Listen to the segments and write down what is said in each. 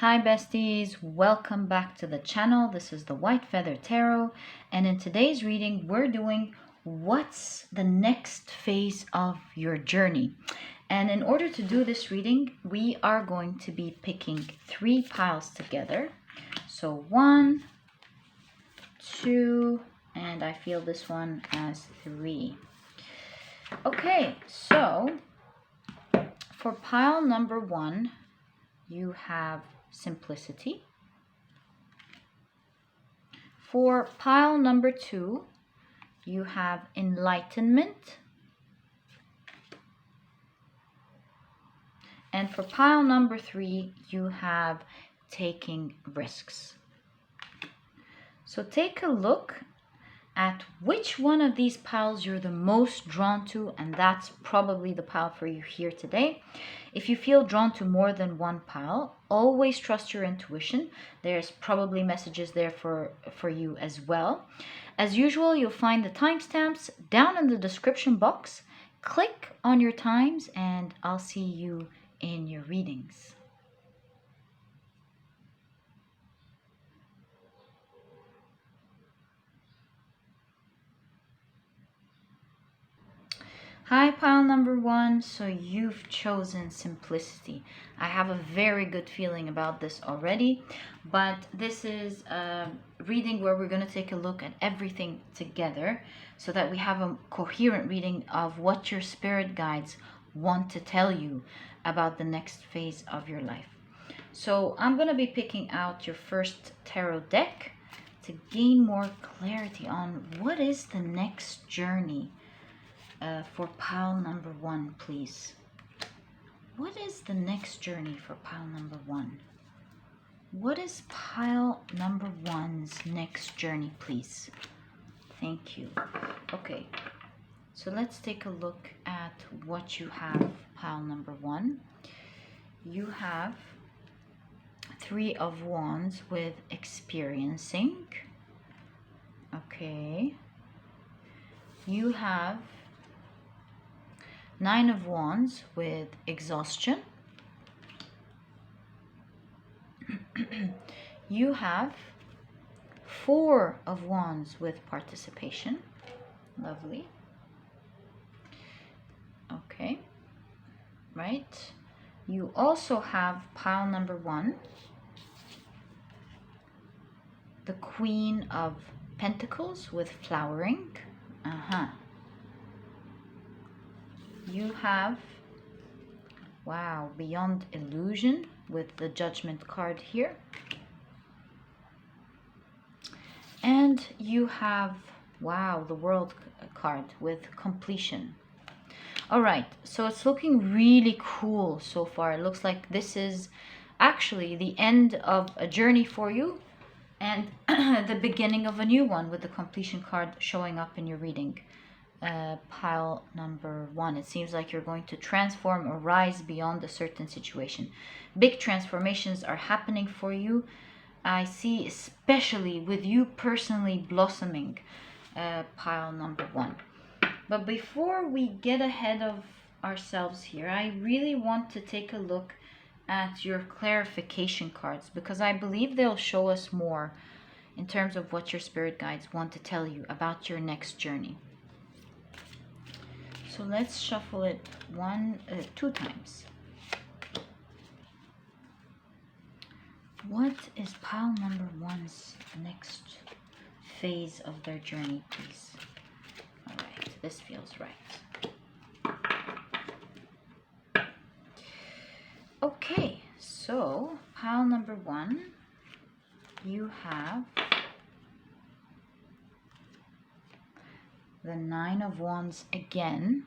Hi besties, welcome back to the channel. This is the White Feather Tarot, and in today's reading we're doing what's the next phase of your journey. And in order to do this reading, we are going to be picking 3 piles together. So 1, 2, and I feel this one as 3. Okay, so for pile number 1, you have simplicity. For pile number 2, you have enlightenment. And for pile number 3, you have taking risks. So take a look at which one of these piles you're the most drawn to, and that's probably the pile for you here today. If you feel drawn to more than one pile, always trust your intuition. There's probably messages there for you as well. As usual, you'll find the timestamps down in the description box. Click on your times and I'll see you in your readings. Hi, pile number 1. So you've chosen simplicity. I have a very good feeling about this already, but this is a reading where we're going to take a look at everything together so that we have a coherent reading of what your spirit guides want to tell you about the next phase of your life. So I'm going to be picking out your first tarot deck to gain more clarity on what is the next journey. For pile number 1, please. What is the next journey for pile number 1? What is pile number 1's next journey, please? Thank you. Okay, so let's take a look at what you have, pile number 1. You have 3 of Wands with experiencing. Okay. You have 9 of Wands with exhaustion. You have 4 of Wands with participation. Lovely. Okay. Right. You also have pile number 1, the Queen of Pentacles with flowering. You have, wow, Beyond Illusion with the Judgment card here. And you have, wow, the World card with completion. All right, so it's looking really cool so far. It looks like this is actually the end of a journey for you and the beginning of a new one with the completion card showing up in your reading. Pile number 1. It seems like you're going to transform or rise beyond a certain situation. Big transformations are happening for you. I see, especially with you personally blossoming, pile number 1. But before we get ahead of ourselves here, I really want to take a look at your clarification cards, because I believe they'll show us more in terms of what your spirit guides want to tell you about your next journey. So let's shuffle it 2 times. What is pile number 1's next phase of their journey, please? All right, this feels right. Okay, so pile number 1, you have the 9 of Wands again.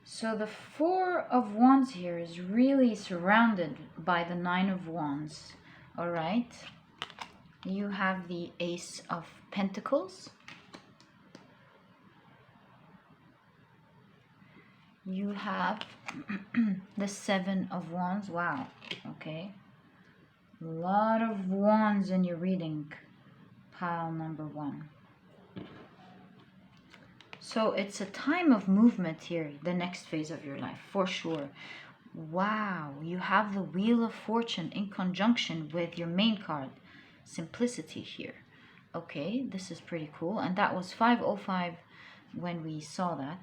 So the 4 of Wands here is really surrounded by the 9 of Wands. All right. You have the Ace of Pentacles. You have the 7 of Wands. Wow. Okay. A lot of wands in your reading, pile number 1. So it's a time of movement here, the next phase of your life, for sure. Wow, you have the Wheel of Fortune in conjunction with your main card, Simplicity here. Okay, this is pretty cool. And that was 505 when we saw that.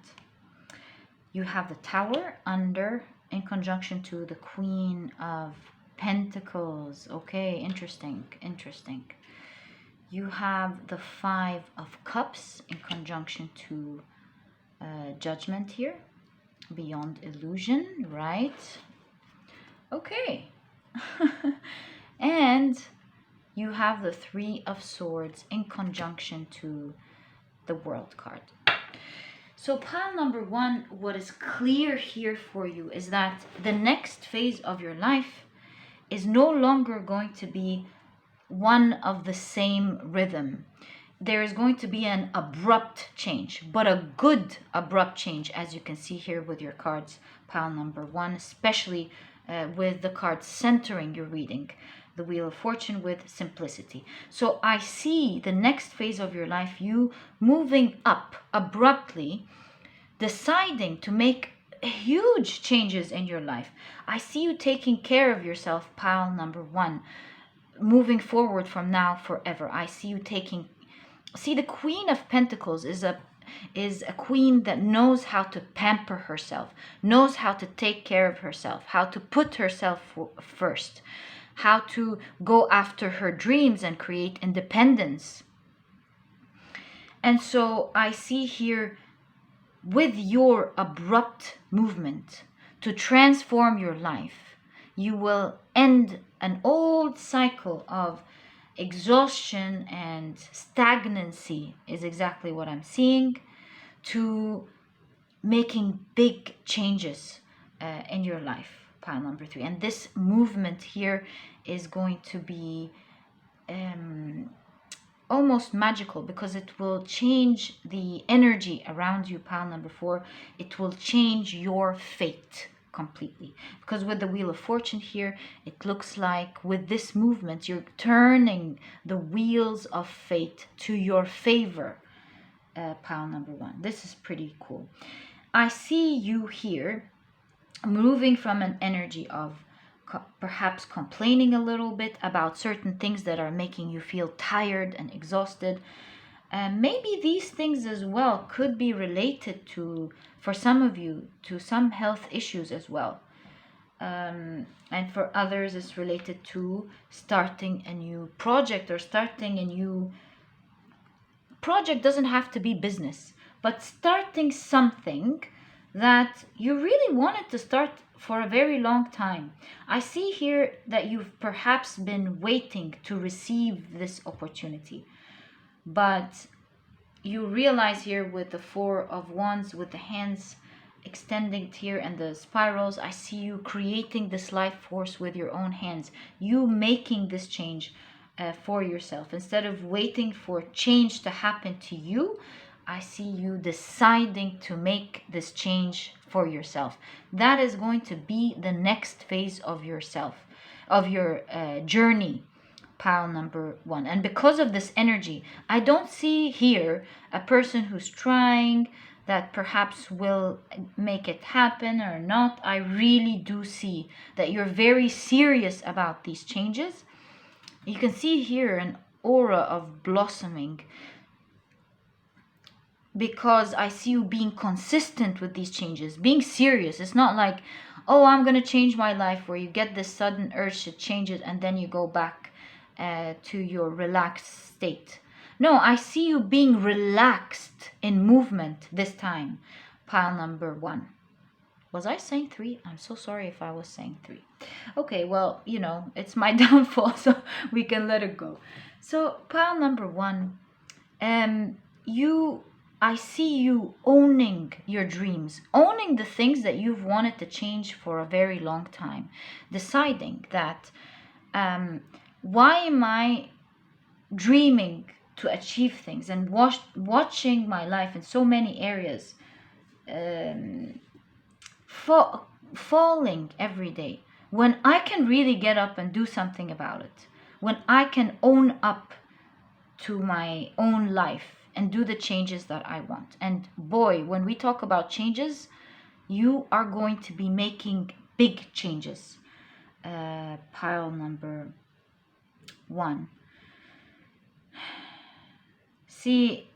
You have the Tower under in conjunction to the Queen of Pentacles. Okay, interesting, interesting. You have the Five of Cups in conjunction to Judgment here. Beyond illusion, right? Okay. And you have the Three of Swords in conjunction to the World card. So pile number one, what is clear here for you is that the next phase of your life is no longer going to be one of the same rhythm. There is going to be an abrupt change, but a good abrupt change, as you can see here with your cards, pile number one, especially with the cards centering your reading, the Wheel of Fortune with Simplicity. So I see the next phase of your life, you moving up abruptly, deciding to make huge changes in your life. I see you taking care of yourself, pile number one, moving forward from now forever. I see you taking. See, the Queen of Pentacles is a queen that knows how to pamper herself, knows how to take care of herself, how to put herself first, how to go after her dreams and create independence. And so I see here, with your abrupt movement to transform your life, you will end an old cycle of exhaustion and stagnancy, is exactly what I'm seeing, to making big changes in your life, pile number three. And this movement here is going to be almost magical, because it will change the energy around you, pile number four. It will change your fate completely, because with the Wheel of Fortune here, it looks like with this movement you're turning the wheels of fate to your favor, pile number one. This is pretty cool. I see you here moving from an energy of perhaps complaining a little bit about certain things that are making you feel tired and exhausted. Maybe these things as well could be related to, for some of you, to some health issues as well. And for others, it's related to starting a new project, or starting a new project. Doesn't have to be business, but starting something that you really wanted to start for a very long time. I see here that you've perhaps been waiting to receive this opportunity, but you realize here with the Four of Wands, with the hands extending here and the spirals, I see you creating this life force with your own hands, you making this change for yourself. Instead of waiting for change to happen to you, I see you deciding to make this change for yourself. That is going to be the next phase of yourself, of your journey, pile number one. And because of this energy, I don't see here a person who's trying that perhaps will make it happen or not. I really do see that you're very serious about these changes. You can see here an aura of blossoming, because I see you being consistent with these changes, being serious. It's not like, oh, I'm going to change my life, where you get this sudden urge to change it and then you go back to your relaxed state. No, I see you being relaxed in movement this time, pile number one. Was I saying three? I'm so sorry if I was saying three. Okay, well, you know, it's my downfall, so we can let it go. So pile number one, I see you owning your dreams, owning the things that you've wanted to change for a very long time, deciding that, why am I dreaming to achieve things, and watching my life in so many areas falling every day, when I can really get up and do something about it, when I can own up to my own life and do the changes that I want. And boy, when we talk about changes, you are going to be making big changes. Pile number 1. See,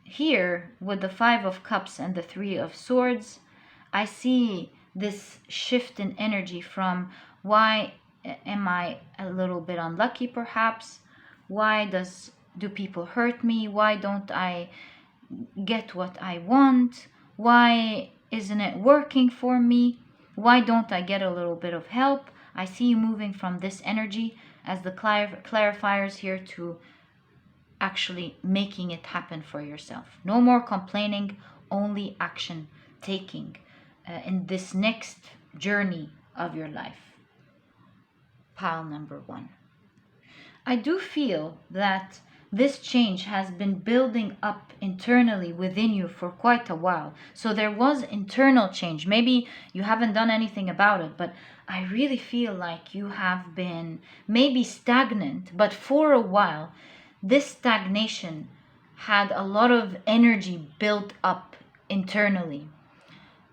here with the 5 of Cups and the 3 of Swords, I see this shift in energy from why am I a little bit unlucky perhaps? Why do people hurt me? Why don't I get what I want? Why isn't it working for me? Why don't I get a little bit of help? I see you moving from this energy as the clarifiers here to actually making it happen for yourself. No more complaining, only action taking in this next journey of your life. Pile number 1. I do feel that this change has been building up internally within you for quite a while. So there was internal change. Maybe you haven't done anything about it, but I really feel like you have been maybe stagnant, but for a while, this stagnation had a lot of energy built up internally.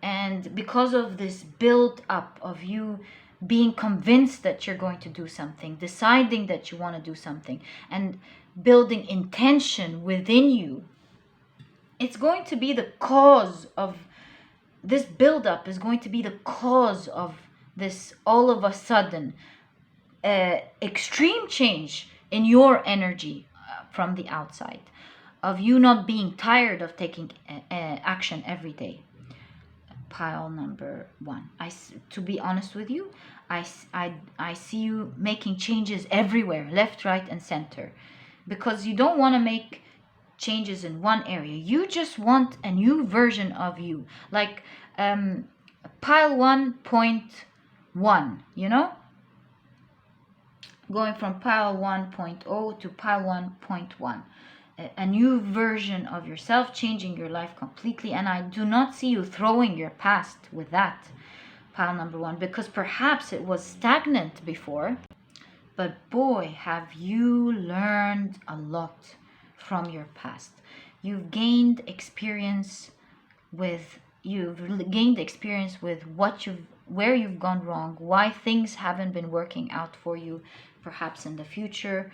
And because of this build up of you being convinced that you're going to do something, deciding that you want to do something, and building intention within you, it's going to be the cause of this build-up is going to be the cause of this all of a sudden extreme change in your energy from the outside, of you not being tired of taking action every day. Pile number 1. To be honest with you, I see you making changes everywhere, left, right, and center, because you don't want to make changes in one area. You just want a new version of you, like pile 1.1, you know, going from pile 1.0 to pile 1.1. A new version of yourself, changing your life completely. And I do not see you throwing your past with that, pile number 1, because perhaps it was stagnant before, but boy, have you learned a lot from your past. You've gained experience with where you've gone wrong, why things haven't been working out for you, perhaps in the future.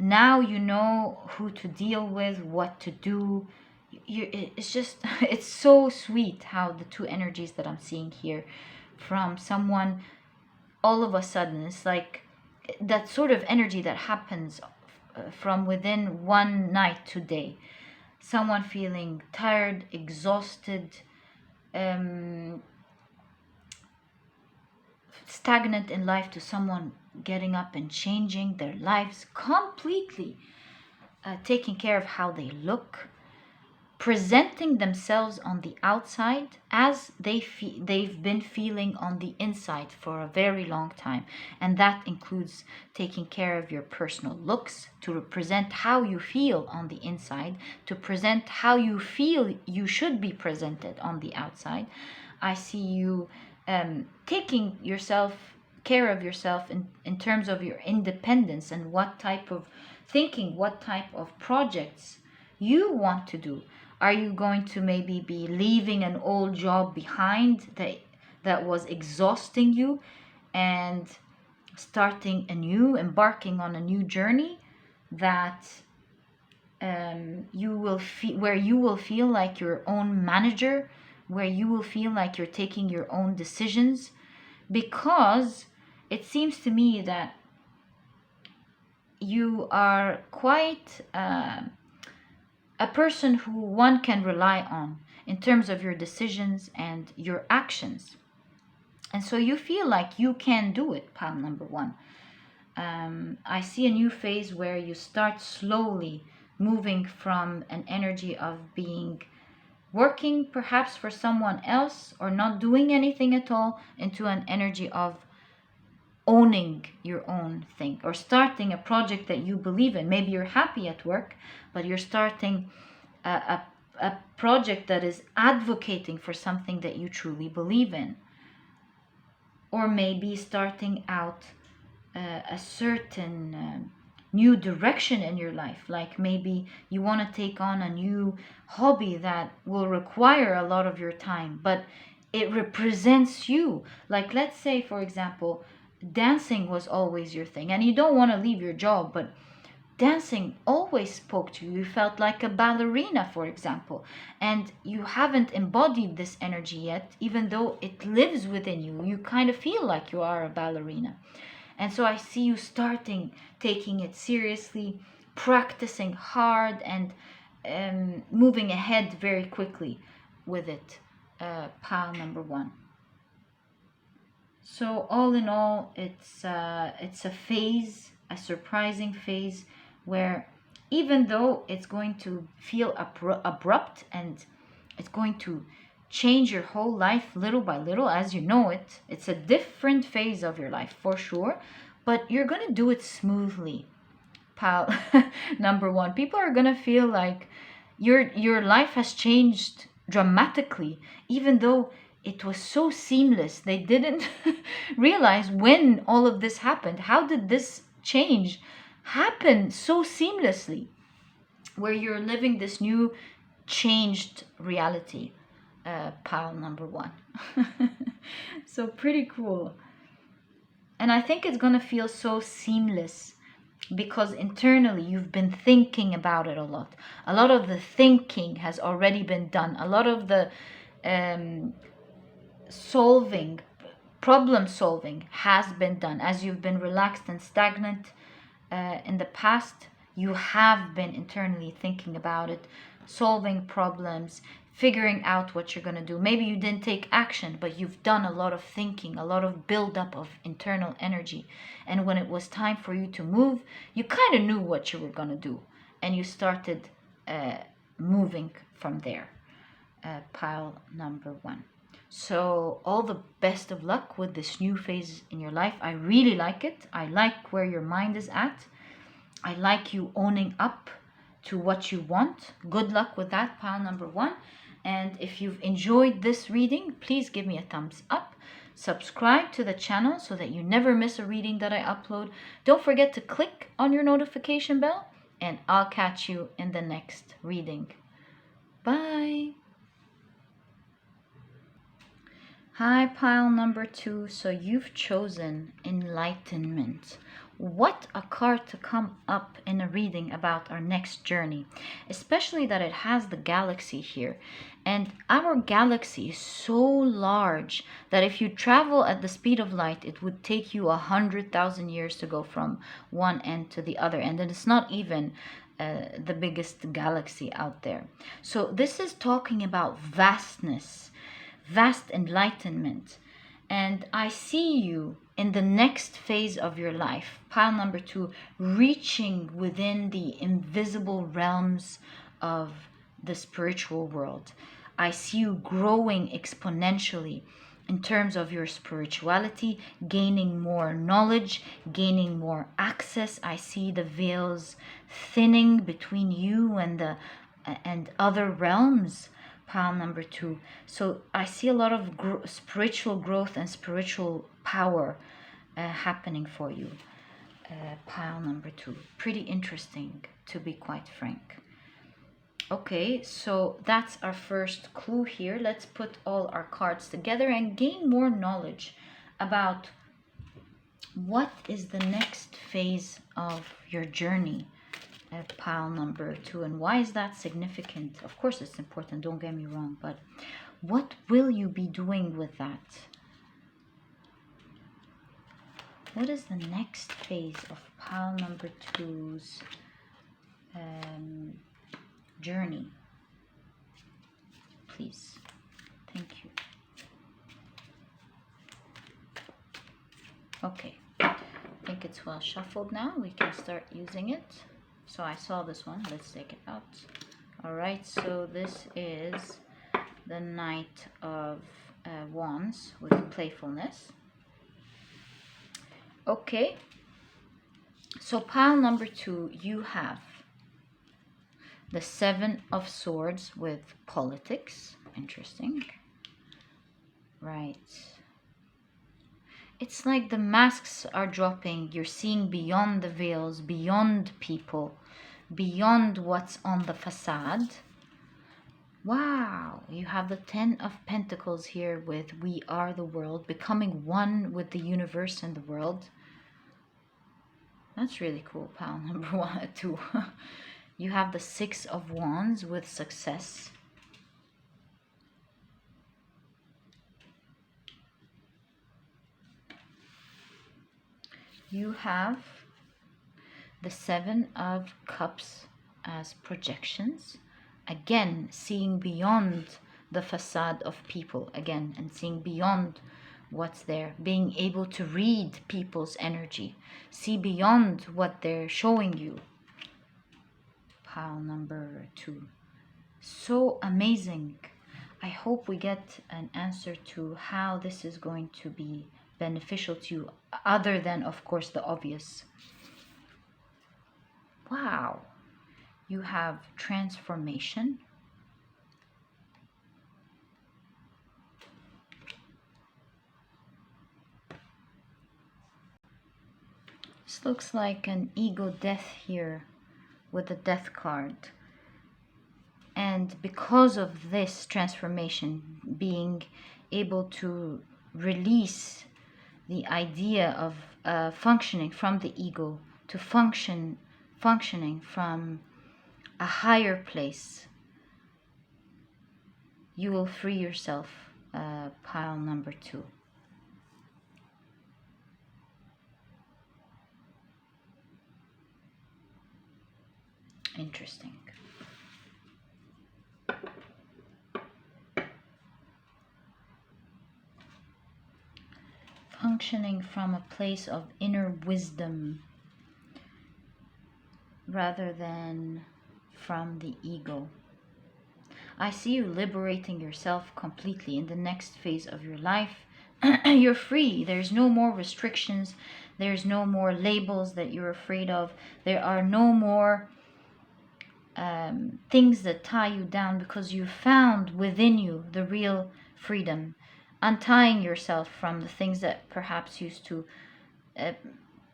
Now you know who to deal with, what to do. It's so sweet how the two energies that I'm seeing here from someone, all of a sudden, it's like that sort of energy that happens from within one night to day. Someone feeling tired, exhausted, stagnant in life, to someone getting up and changing their lives completely, taking care of how they look, presenting themselves on the outside as they've been feeling on the inside for a very long time. And that includes taking care of your personal looks, to represent how you feel on the inside, to present how you feel you should be presented on the outside. I see you taking care of yourself in terms of your independence and what type of thinking, what type of projects you want to do. Are you going to maybe be leaving an old job behind that was exhausting you, and starting embarking on a new journey that you will feel like your own manager, where you will feel like you're taking your own decisions? Because it seems to me that you are quite a person who one can rely on in terms of your decisions and your actions. And so you feel like you can do it, pile number 1. I see a new phase where you start slowly moving from an energy of working perhaps for someone else or not doing anything at all, into an energy of owning your own thing, or starting a project that you believe in. Maybe you're happy at work, but you're starting a project that is advocating for something that you truly believe in. Or maybe starting out a certain new direction in your life. Like maybe you want to take on a new hobby that will require a lot of your time, but it represents you. Like, let's say, for example, dancing was always your thing and you don't want to leave your job, but dancing always spoke to you. You felt like a ballerina, for example, and you haven't embodied this energy yet, even though it lives within you. You kind of feel like you are a ballerina. And so I see you starting taking it seriously, practicing hard, and moving ahead very quickly with it, pile number 1. So all in all, it's a phase, a surprising phase, where even though it's going to feel abrupt and it's going to change your whole life little by little as you know it, it's a different phase of your life for sure, but you're going to do it smoothly, pal. Number 1, people are going to feel like your life has changed dramatically, even though it was so seamless. They didn't realize when all of this happened. How did this change happen so seamlessly, where you're living this new changed reality, pile number 1. So pretty cool. And I think it's gonna feel so seamless because internally you've been thinking about it a lot. A lot of the thinking has already been done. A lot of the problem solving has been done. As you've been relaxed and stagnant in the past, you have been internally thinking about it, solving problems, figuring out what you're going to do. Maybe you didn't take action, but you've done a lot of thinking, a lot of buildup of internal energy. And when it was time for you to move, you kind of knew what you were going to do. And you started moving from there. Pile number 1. So all the best of luck with this new phase in your life. I really like it. I like where your mind is at. I like you owning up to what you want. Good luck with that, pile number 1. And if you've enjoyed this reading, please give me a thumbs up. Subscribe to the channel so that you never miss a reading that I upload. Don't forget to click on your notification bell, and I'll catch you in the next reading. Bye. Hi, pile number 2. So you've chosen Enlightenment. What a card to come up in a reading about our next journey, especially that it has the galaxy here. And our galaxy is so large that if you travel at the speed of light, it would take you 100,000 years to go from one end to the other end. And it's not even the biggest galaxy out there. So this is talking about vastness, vast enlightenment. And I see you in the next phase of your life, pile number 2, reaching within the invisible realms of the spiritual world. I see you growing exponentially in terms of your spirituality, gaining more knowledge, gaining more access. I see the veils thinning between you and other realms, pile number 2. So I see a lot of spiritual growth and spiritual power happening for you, pile number 2. Pretty interesting, to be quite frank. Okay, so that's our first clue here. Let's put all our cards together and gain more knowledge about what is the next phase of your journey, pile number 2, and why is that significant? Of course it's important, don't get me wrong, but what will you be doing with that? What is the next phase of pile number 2's journey? Please. Thank you. Okay. I think it's well shuffled now. We can start using it. So I saw this one. Let's take it out. Alright, so this is the Knight of Wands with playfulness. Okay. So pile number 2, you have the 7 of Swords with politics. Interesting. Right. It's like the masks are dropping. You're seeing beyond the veils, beyond people, beyond what's on the facade. Wow, you have the 10 of Pentacles here with we are the world, becoming one with the universe and the world. That's really cool, pile number 1, 2. You have the 6 of Wands with success. You have the 7 of Cups as projections. Again, seeing beyond the facade of people again, and seeing beyond what's there, being able to read people's energy, see beyond what they're showing you. Pile number 2. So amazing. I hope we get an answer to how this is going to be beneficial to you, other than, of course, the obvious. Wow. You have transformation. This looks like an ego death here with the death card. And because of this transformation, being able to release the idea of functioning from the ego to functioning from a higher place, you will free yourself. Pile number 2. Interesting. Functioning from a place of inner wisdom rather than from the ego. I see you liberating yourself completely in the next phase of your life. You're free. There's no more restrictions. There's no more labels that you're afraid of. There are no more things that tie you down, because you found within you the real freedom, untying yourself from the things that perhaps used to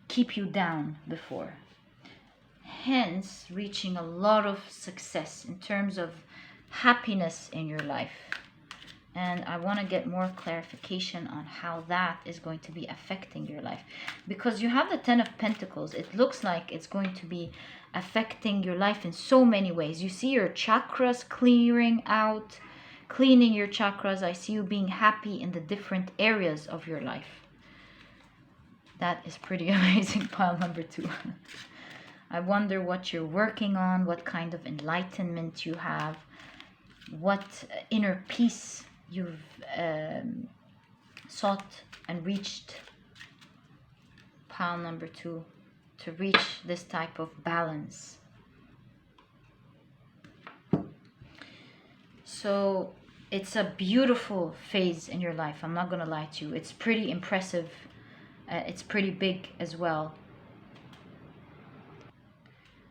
keep you down before. Hence, reaching a lot of success in terms of happiness in your life. And I want to get more clarification on how that is going to be affecting your life. Because you have the 10 of Pentacles. It looks like it's going to be affecting your life in so many ways. You see your chakras clearing out, cleaning your chakras. I see you being happy in the different areas of your life. That is pretty amazing, pile number 2. I wonder what you're working on, what kind of enlightenment you have, what inner peace you've sought and reached, pile number 2, to reach this type of balance. So it's a beautiful phase in your life. I'm not gonna lie to you. It's pretty impressive. It's pretty big as well.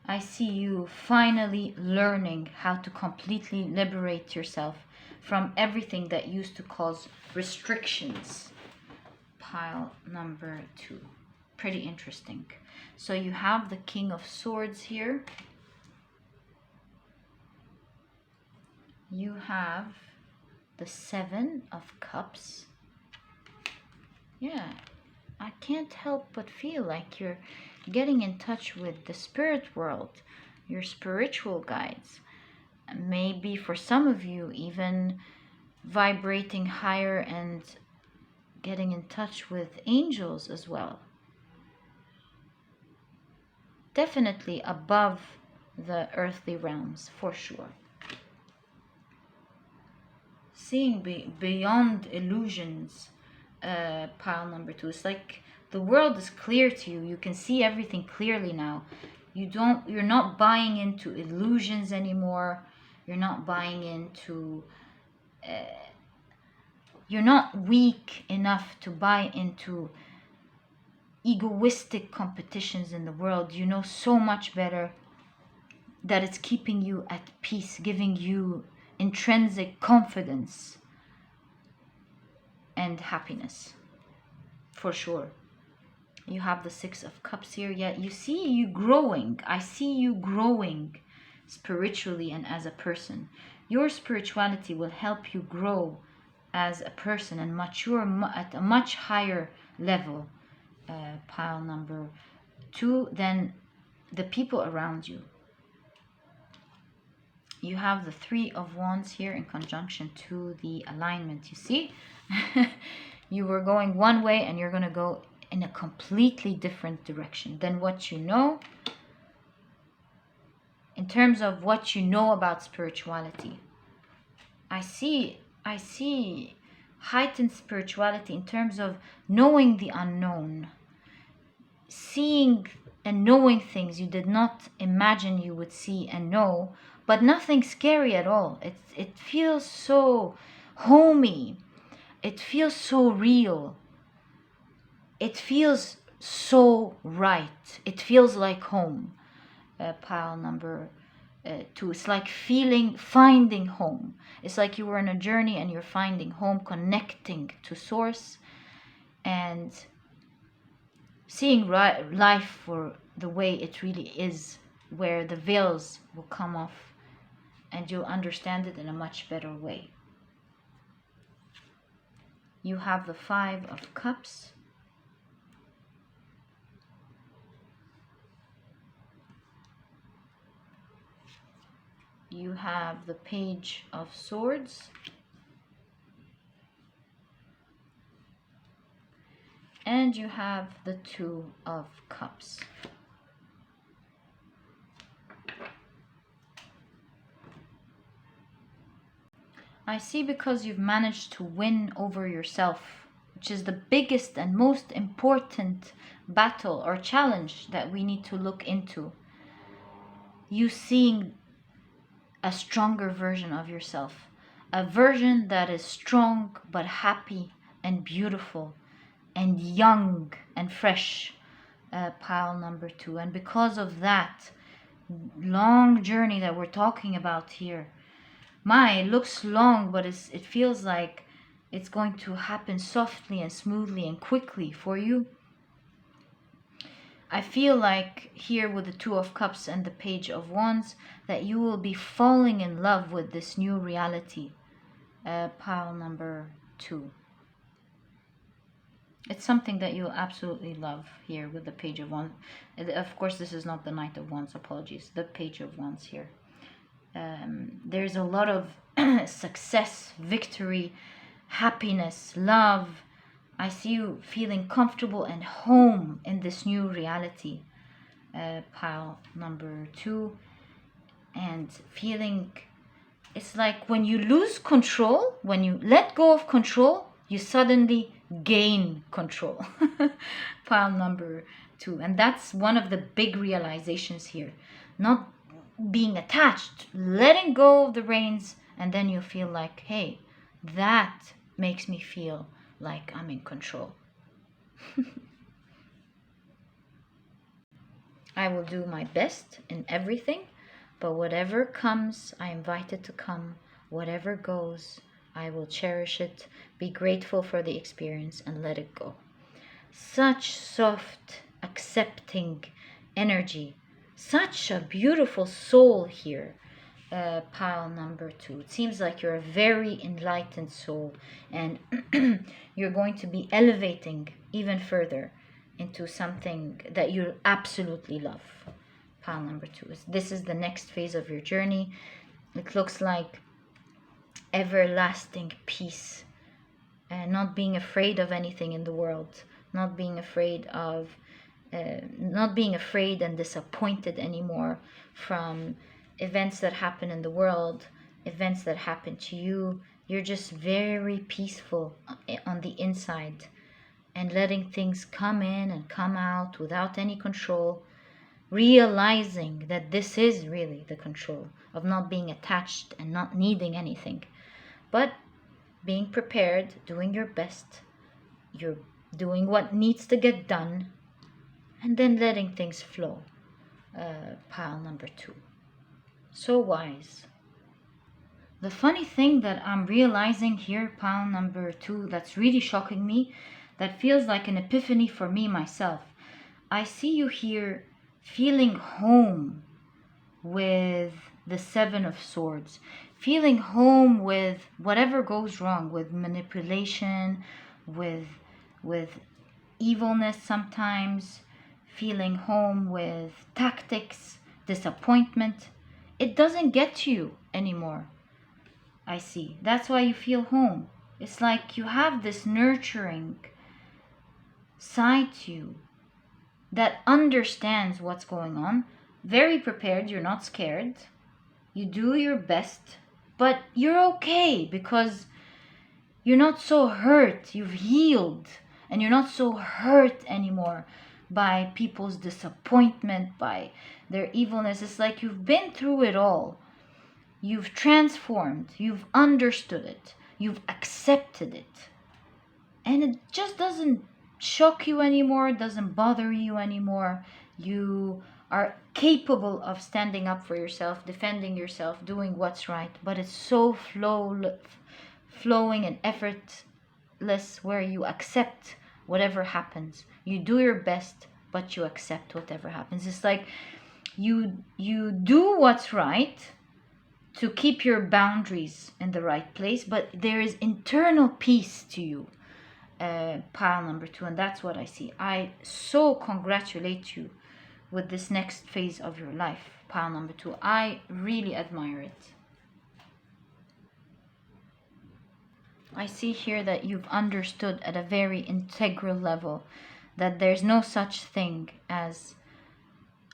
I see you finally learning how to completely liberate yourself from everything that used to cause restrictions. Pile number 2. Pretty interesting. So you have the King of Swords here. You have the 7 of Cups. Yeah, I can't help but feel like you're getting in touch with the spirit world, your spiritual guides. Maybe for some of you, even vibrating higher and getting in touch with angels as well. Definitely above the earthly realms, for sure. Seeing beyond illusions, pile number 2. It's like the world is clear to you. You can see everything clearly now. You're not buying into illusions anymore. You're not buying into you're not weak enough to buy into egoistic competitions in the world. You know so much better that it's keeping you at peace, giving you intrinsic confidence and happiness, for sure. You have the 6 of Cups here. Yet you see you growing. I see you growing spiritually and as a person. Your spirituality will help you grow as a person and mature at a much higher level, pile number 2, than the people around you. You have the 3 of Wands here in conjunction to the alignment. You see, you were going one way and you're going to go in a completely different direction than what you know. In terms of what you know about spirituality, I see heightened spirituality in terms of knowing the unknown, seeing and knowing things you did not imagine you would see and know, but nothing scary at all. It feels so homey. It feels so real. It feels so right. It feels like home. Pile number 2. It's like finding home. It's like you were on a journey and you're finding home, connecting to source and seeing life for the way it really is, where the veils will come off and you'll understand it in a much better way. You have the 5 of Cups. You have the Page of Swords. And you have the 2 of Cups. I see because you've managed to win over yourself, which is the biggest and most important battle or challenge that we need to look into. You seeing a stronger version of yourself, a version that is strong but happy and beautiful and young and fresh, pile number 2. And because of that long journey that we're talking about here, it looks long, but it feels like it's going to happen softly and smoothly and quickly for you. I feel like here with the 2 of Cups and the Page of Wands that you will be falling in love with this new reality, pile number 2. It's something that you'll absolutely love here with the Page of Wands. Of course, this is not the Knight of Wands, apologies. The Page of Wands here. There's a lot of success, victory, happiness, love. I see you feeling comfortable and home in this new reality, pile number 2. And feeling, it's like when you lose control, when you let go of control, you suddenly gain control. Pile number 2. And that's one of the big realizations here. Not being attached, letting go of the reins, and then you feel like, hey, that makes me feel like I'm in control. I will do my best in everything, but whatever comes, I invite it to come. Whatever goes, I will cherish it, be grateful for the experience, and let it go. Such soft, accepting energy. Such a beautiful soul here, pile number 2. It seems like you're a very enlightened soul, and you're going to be elevating even further into something that you absolutely love. Pile number 2. This is the next phase of your journey. It looks like everlasting peace, not being afraid of anything in the world, not being afraid and disappointed anymore from events that happen in the world, events that happen to you. You're just very peaceful on the inside and letting things come in and come out without any control, realizing that this is really the control of not being attached and not needing anything, but being prepared, doing your best. You're doing what needs to get done, and then letting things flow. Pile number 2. So wise. The funny thing that I'm realizing here, pile number 2, that's really shocking me, that feels like an epiphany for me myself. I see you here feeling home with the Seven of Swords. Feeling home with whatever goes wrong, with manipulation, with evilness sometimes, feeling home with tactics, disappointment. It doesn't get to you anymore, I see. That's why you feel home. It's like you have this nurturing side to you that understands what's going on. Very prepared, you're not scared. You do your best, but you're okay because you're not so hurt. You've healed and you're not so hurt anymore by people's disappointment, by their evilness. It's like you've been through it all. You've transformed, you've understood it, you've accepted it. And it just doesn't shock you anymore, it doesn't bother you anymore. You are capable of standing up for yourself, defending yourself, doing what's right. But it's so flowing and effortless, where you accept whatever happens. You do your best, but you accept whatever happens. It's like you do what's right to keep your boundaries in the right place, but there is internal peace to you, pile number 2, and that's what I see. I so congratulate you with this next phase of your life, pile number 2. I really admire it. I see here that you've understood at a very integral level that there's no such thing as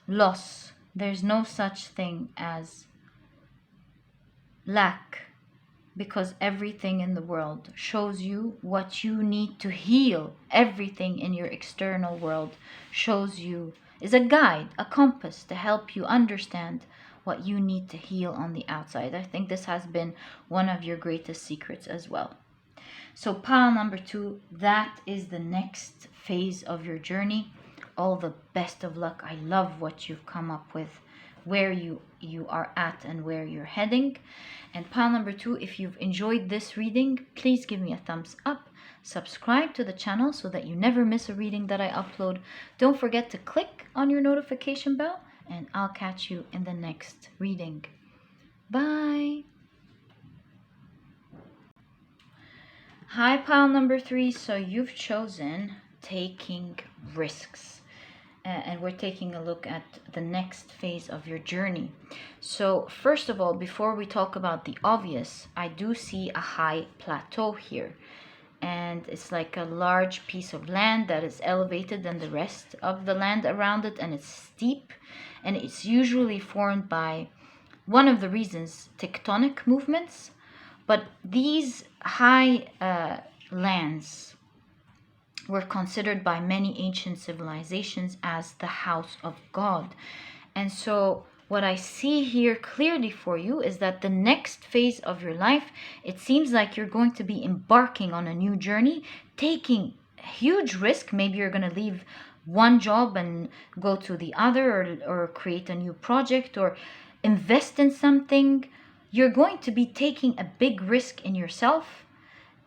loss. There's no such thing as lack, because everything in the world shows you what you need to heal. Everything in your external world shows you, is a guide, a compass to help you understand what you need to heal on the outside. I think this has been one of your greatest secrets as well. So pile number 2, that is the next phase of your journey. All the best of luck. I love what you've come up with, where you are at and where you're heading. And pile number 2, if you've enjoyed this reading, please give me a thumbs up. Subscribe to the channel so that you never miss a reading that I upload. Don't forget to click on your notification bell, and I'll catch you in the next reading. Bye. Hi, pile number 3. So you've chosen taking risks. And we're taking a look at the next phase of your journey. So first of all, before we talk about the obvious, I do see a high plateau here. And it's like a large piece of land that is elevated than the rest of the land around it, and it's steep. And it's usually formed by, one of the reasons, tectonic movements. But these high lands were considered by many ancient civilizations as the house of God. And so what I see here clearly for you is that the next phase of your life, it seems like you're going to be embarking on a new journey, taking huge risk. Maybe you're going to leave one job and go to the other, or create a new project, or invest in something. You're going to be taking a big risk in yourself,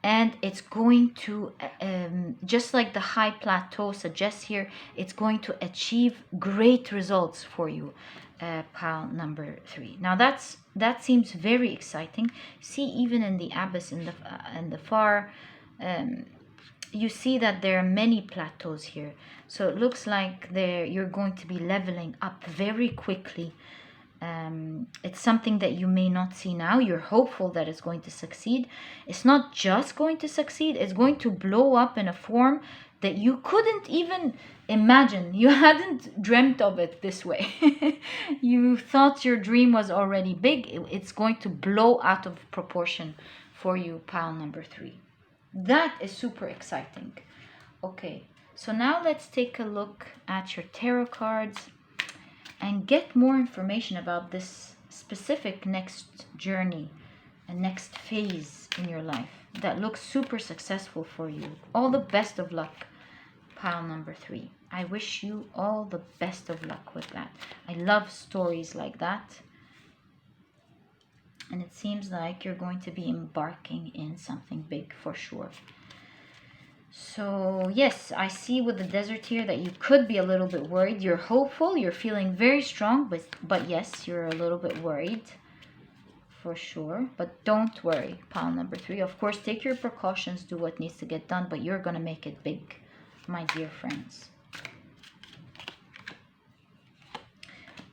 and it's going to, just like the high plateau suggests here, it's going to achieve great results for you, pile number 3. Now that seems very exciting. See, even in the abyss, in the far, you see that there are many plateaus here. So it looks like you're going to be leveling up very quickly. It's something that you may not see now. You're hopeful that it's going to succeed. It's not just going to succeed, it's going to blow up in a form that you couldn't even imagine. You hadn't dreamt of it this way. You thought your dream was already big. It's going to blow out of proportion for you, pile number 3. That is super exciting. Okay, so now let's take a look at your tarot cards and get more information about this specific next journey and next phase in your life that looks super successful for you. All the best of luck, pile number 3. I wish you all the best of luck with that. I love stories like that. And it seems like you're going to be embarking in something big for sure. So yes, I see with the desert here that you could be a little bit worried. You're hopeful, you're feeling very strong, but yes, you're a little bit worried for sure. But don't worry, pile number 3. Of course, take your precautions, do what needs to get done, but you're gonna make it big, my dear friends.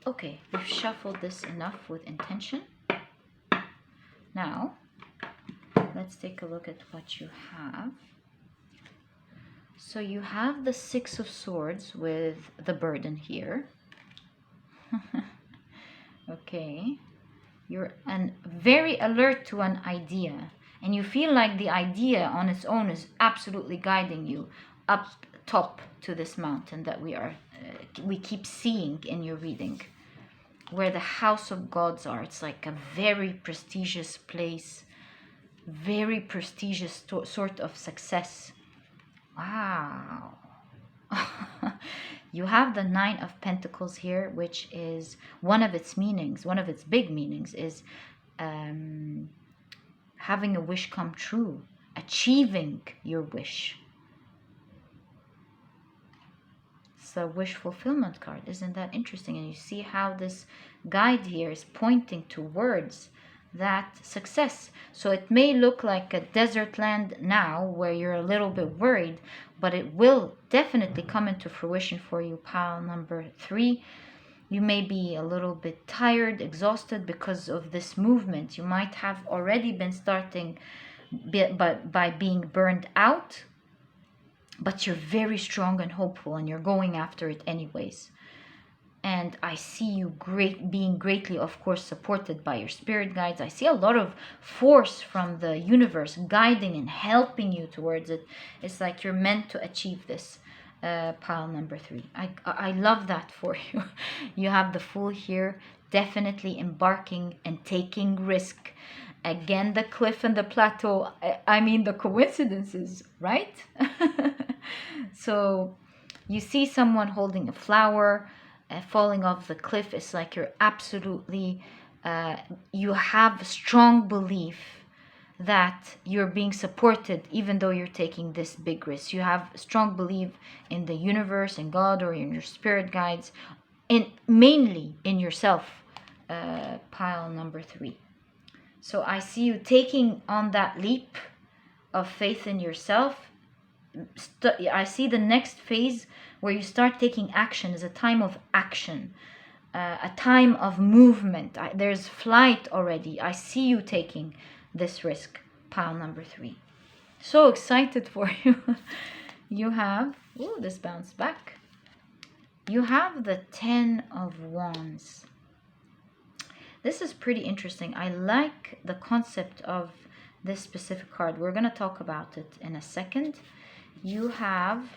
Okay, we've shuffled this enough with intention. Now, let's take a look at what you have. So you have the 6 of Swords with the burden here. Okay. You're very alert to an idea. And you feel like the idea on its own is absolutely guiding you up top to this mountain that we keep seeing in your reading. Where the House of Gods are. It's like a very prestigious place. Very prestigious sort of success. Wow. You have the 9 of Pentacles here, which is one of its meanings, one of its big meanings is having a wish come true, achieving your wish. It's a wish fulfillment card. Isn't that interesting? And you see how this guide here is pointing towards that success. So it may look like a desert land now where you're a little bit worried, but it will definitely come into fruition for you, pile number 3. You may be a little bit tired, exhausted because of this movement. You might have already been starting by being burned out, but you're very strong and hopeful and you're going after it anyways. And I see you being greatly, of course, supported by your spirit guides. I see a lot of force from the universe guiding and helping you towards it. It's like you're meant to achieve this, pile number 3. I love that for you. You have the Fool here, definitely embarking and taking risk. Again, the cliff and the plateau. I mean, the coincidences, right? So you see someone holding a flower, falling off the cliff. Is like you're absolutely, you have strong belief that you're being supported even though you're taking this big risk. You have strong belief in the universe, in God, or in your spirit guides, and mainly in yourself, pile number 3. So I see you taking on that leap of faith in yourself. I see the next phase where you start taking action is a time of action, a time of movement. There's flight already. I see you taking this risk, pile number 3. So excited for you. You have, ooh, this bounced back. You have the 10 of Wands. This is pretty interesting. I like the concept of this specific card. We're going to talk about it in a second. You have,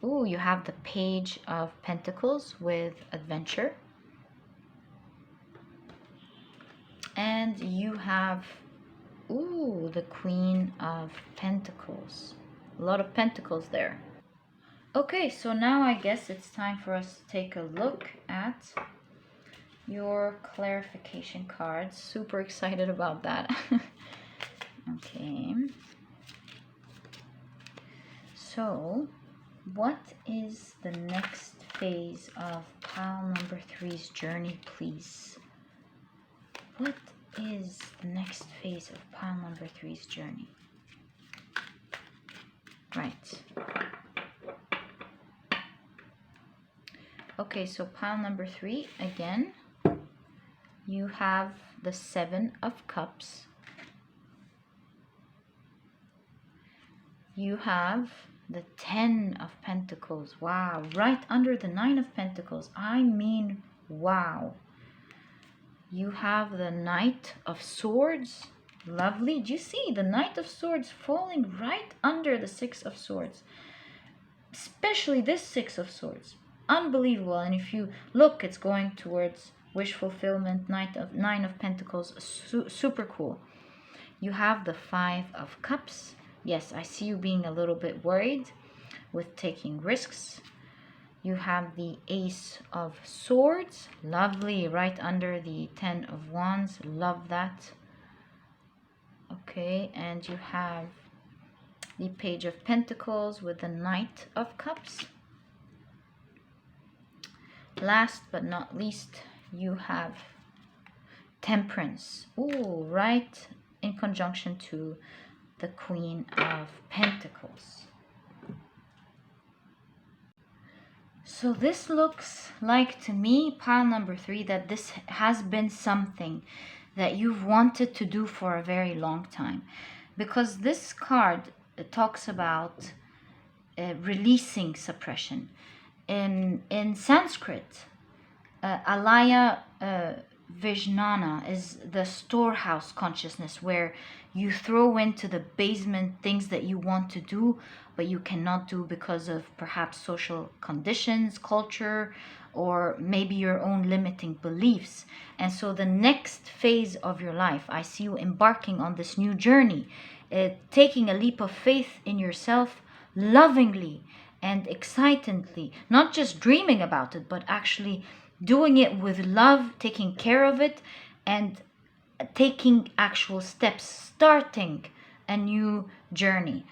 ooh, you have the Page of Pentacles with adventure. And you have, ooh, the Queen of Pentacles. A lot of pentacles there. Okay, so now I guess it's time for us to take a look at your clarification cards. Super excited about that. Okay. So, what is the next phase of pile number 3's journey, please? What is the next phase of pile number 3's journey? Right. Okay, so pile number 3, again, you have the 7 of Cups. You have the 10 of Pentacles. Wow, right under the 9 of Pentacles. I mean, wow. You have the Knight of Swords. Lovely. Do you see the Knight of Swords falling right under the 6 of Swords? Especially this 6 of Swords. Unbelievable. And if you look, it's going towards wish fulfillment. 9 of Pentacles. Super cool. You have the 5 of Cups. Yes, I see you being a little bit worried with taking risks. You have the Ace of Swords. Lovely. Right under the 10 of Wands. Love that. Okay, and you have the Page of Pentacles with the Knight of Cups. Last but not least, you have Temperance. Ooh, right in conjunction to the Queen of Pentacles. So this looks like to me, pile number 3, that this has been something that you've wanted to do for a very long time. Because this card talks about releasing suppression. In Sanskrit, Alaya Vijnana is the storehouse consciousness, where you throw into the basement things that you want to do but you cannot do because of perhaps social conditions, culture, or maybe your own limiting beliefs. And so the next phase of your life, I see you embarking on this new journey, taking a leap of faith in yourself, lovingly and excitedly, not just dreaming about it, but actually doing it with love, taking care of it, and taking actual steps, starting a new journey,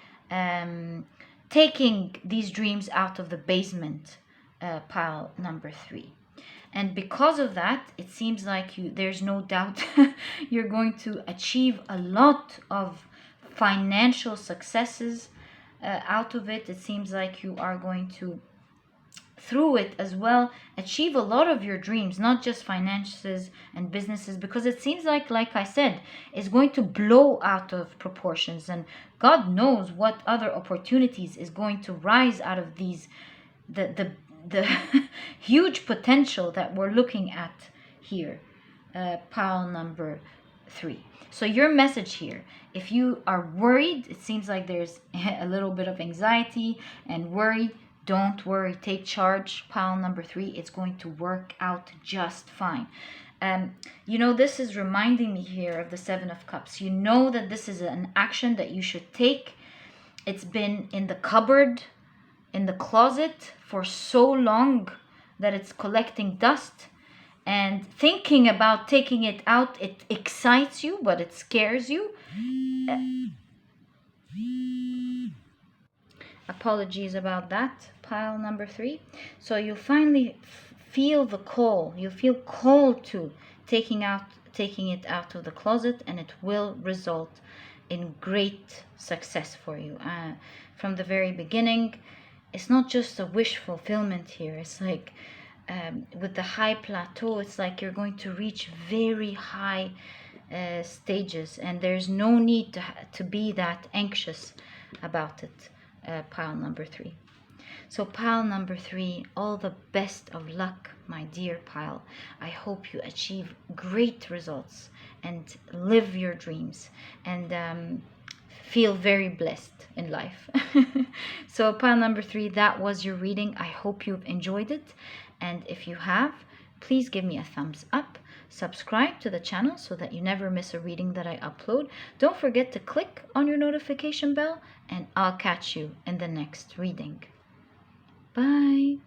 taking these dreams out of the basement, pile number 3. And because of that, it seems like there's no doubt you're going to achieve a lot of financial successes out of it. It seems like you are going to, through it as well, achieve a lot of your dreams, not just finances and businesses, because it seems like I said, is going to blow out of proportions, and God knows what other opportunities is going to rise out of these, the huge potential that we're looking at here, pile number 3. So your message here, if you are worried, it seems like there's a little bit of anxiety and worry. Don't worry, take charge, pile number 3. It's going to work out just fine. You know, this is reminding me here of the 7 of Cups. You know that this is an action that you should take. It's been in the cupboard, in the closet for so long that it's collecting dust. And thinking about taking it out, it excites you, but it scares you. Apologies about that, pile number 3. So you finally feel the call. You feel called to taking it out of the closet, and it will result in great success for you. From the very beginning, it's not just a wish fulfillment here. It's like with the high plateau, it's like you're going to reach very high stages, and there's no need to be that anxious about it. Pile number 3. So pile number 3, all the best of luck, my dear pile. I hope you achieve great results and live your dreams and feel very blessed in life. So pile number 3, that was your reading. I hope you've enjoyed it, and if you have, please give me a thumbs up. Subscribe to the channel so that you never miss a reading that I upload. Don't forget to click on your notification bell, and I'll catch you in the next reading. Bye.